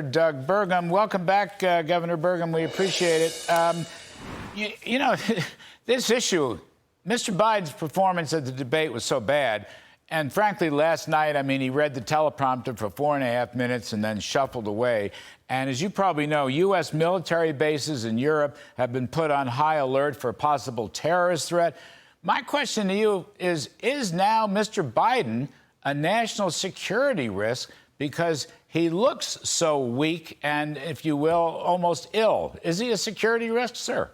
Doug Burgum. Welcome back, Governor Burgum. We appreciate it. You know, this issue, Mr. Biden's performance at the debate was so bad. And frankly, last night, I mean, he read the teleprompter for 4.5 minutes and then shuffled away. And as you probably know, U.S. military bases in Europe have been put on high alert for a possible terrorist threat. My question to you is now Mr. Biden a national security risk because he looks so weak and, if you will, almost ill? Is he a security risk, sir?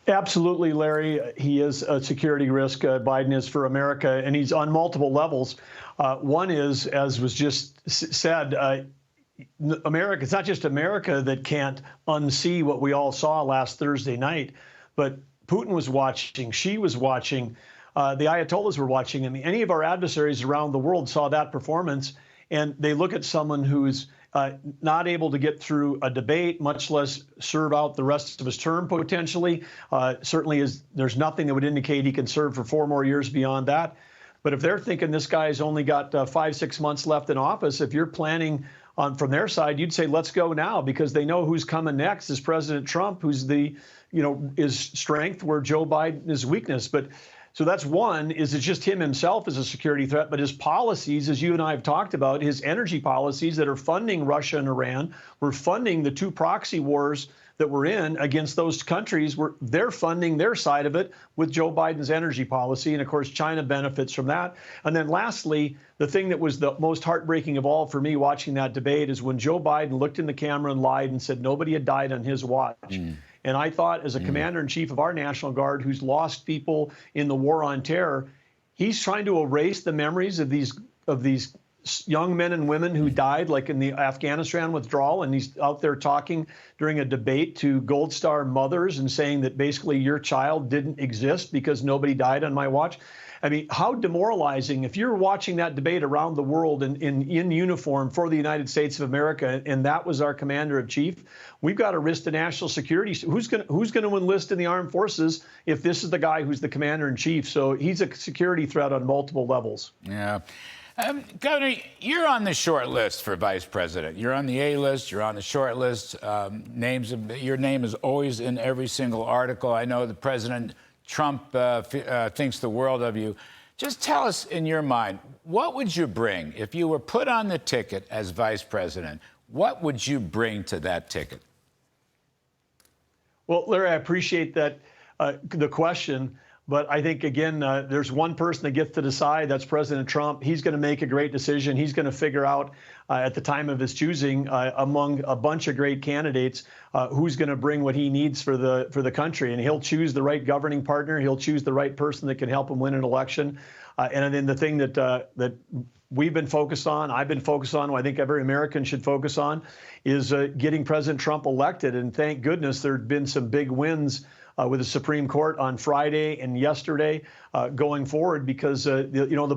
Absolutely, Larry. He is a security risk. Biden is for America, and he's on multiple levels. One is, as was just said, America. It's not just America that can't unsee what we all saw last Thursday night, but Putin was watching. She was watching. The Ayatollahs were watching. I mean, any of our adversaries around the world saw that performance, and they look at someone who's not able to get through a debate, much less serve out the rest of his term potentially. Certainly, there's nothing that would indicate he can serve for 4 more years beyond that. But if they're thinking this guy's only got 5-6 months left in office, if you're planning on from their side, you'd say, let's go now, because they know who's coming next is President Trump, who's is strength where Joe Biden is weakness. But so that's one, is it's just him himself as a security threat, but his policies, as you and I have talked about, his energy policies that are funding Russia and Iran, we're funding the 2 proxy wars that we're in against those countries. They're funding their side of it with Joe Biden's energy policy. And of course, China benefits from that. And then lastly, the thing that was the most heartbreaking of all for me watching that debate is when Joe Biden looked in the camera and lied and said nobody had died on his watch. And I thought, as a commander-in-chief of our National Guard who's lost people in the war on terror, he's trying to erase the memories of these young men and women who died, like in the Afghanistan withdrawal. And he's out there talking during a debate to Gold Star mothers and saying that basically your child didn't exist because nobody died on my watch. I mean, how demoralizing. If you're watching that debate around the world in uniform for the United States of America, and that was our commander-in-chief, we've got to risk the national security. Who's going to enlist in the armed forces if this is the guy who's the commander-in-chief? So he's a security threat on multiple levels. Yeah. Governor, you're on the short list for vice president. You're on the A list. You're on the short list. Your name is always in every single article. I know the President Trump thinks the world of you. Just tell us, in your mind, what would you bring if you were put on the ticket as vice president? What would you bring to that ticket? Well, Larry, I appreciate that the question. But I think, again, there's one person that gets to decide. That's President Trump. He's going to make a great decision. He's going to figure out at the time of his choosing among a bunch of great candidates who's going to bring what he needs for the country. And he'll choose the right governing partner. He'll choose the right person that can help him win an election. And then the thing that we've been focused on, I've been focused on, what I think every American should focus on, is getting President Trump elected. And thank goodness there have been some big wins with the Supreme Court on Friday and yesterday going forward, because the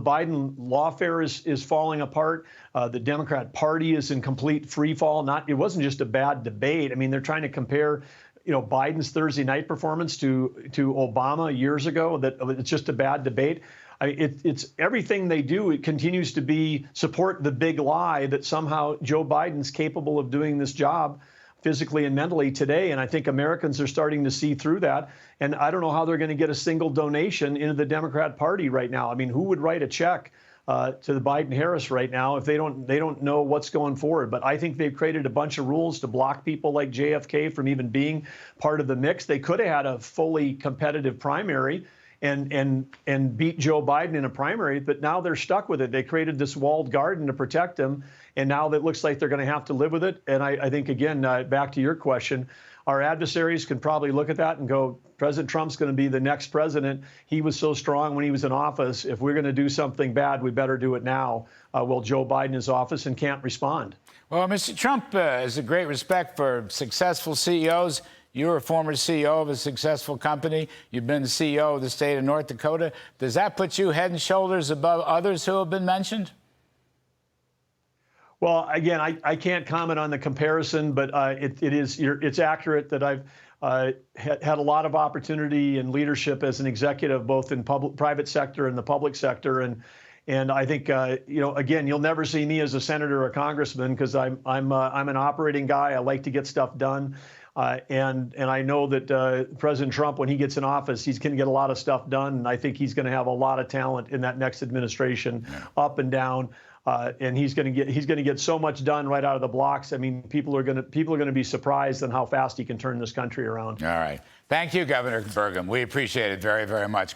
Biden lawfare is falling apart. The Democrat Party is in complete free fall. It wasn't just a bad debate. I mean, they're trying to compare Biden's Thursday night performance to Obama years ago, that it's just a bad debate. It's everything they do. It continues to be support the big lie that somehow Joe Biden's capable of doing this job physically and mentally today. And I think Americans are starting to see through that. And I don't know how they're going to get a single donation into the Democrat Party right now. I mean, who would write a check to the Biden-Harris right now if they don't know what's going forward? But I think they've created a bunch of rules to block people like JFK from even being part of the mix. They could have had a fully competitive primary and beat Joe Biden in a primary, but now they're stuck with it. They created this walled garden to protect him, and now it looks like they're going to have to live with it. And I think, again, back to your question, our adversaries can probably look at that and go, President Trump's going to be the next president. He was so strong when he was in office. If we're going to do something bad, we better do it now while Joe Biden is in office and can't respond. Well, Mr. Trump has a great respect for successful CEOs. You're a former CEO of a successful company. You've been the CEO of the state of North Dakota. Does that put you head and shoulders above others who have been mentioned? Well, again, I can't comment on the comparison, but it's accurate that I've had a lot of opportunity and leadership as an executive, both in private sector and the public sector, and And I think, again, you'll never see me as a senator or a congressman because I'm an operating guy. I like to get stuff done. And I know that President Trump, when he gets in office, he's going to get a lot of stuff done. And I think he's going to have a lot of talent in that next administration, up and down. And he's going to get so much done right out of the blocks. I mean, people are going to be surprised on how fast he can turn this country around. All right. Thank you, Governor Burgum. We appreciate it very, very much.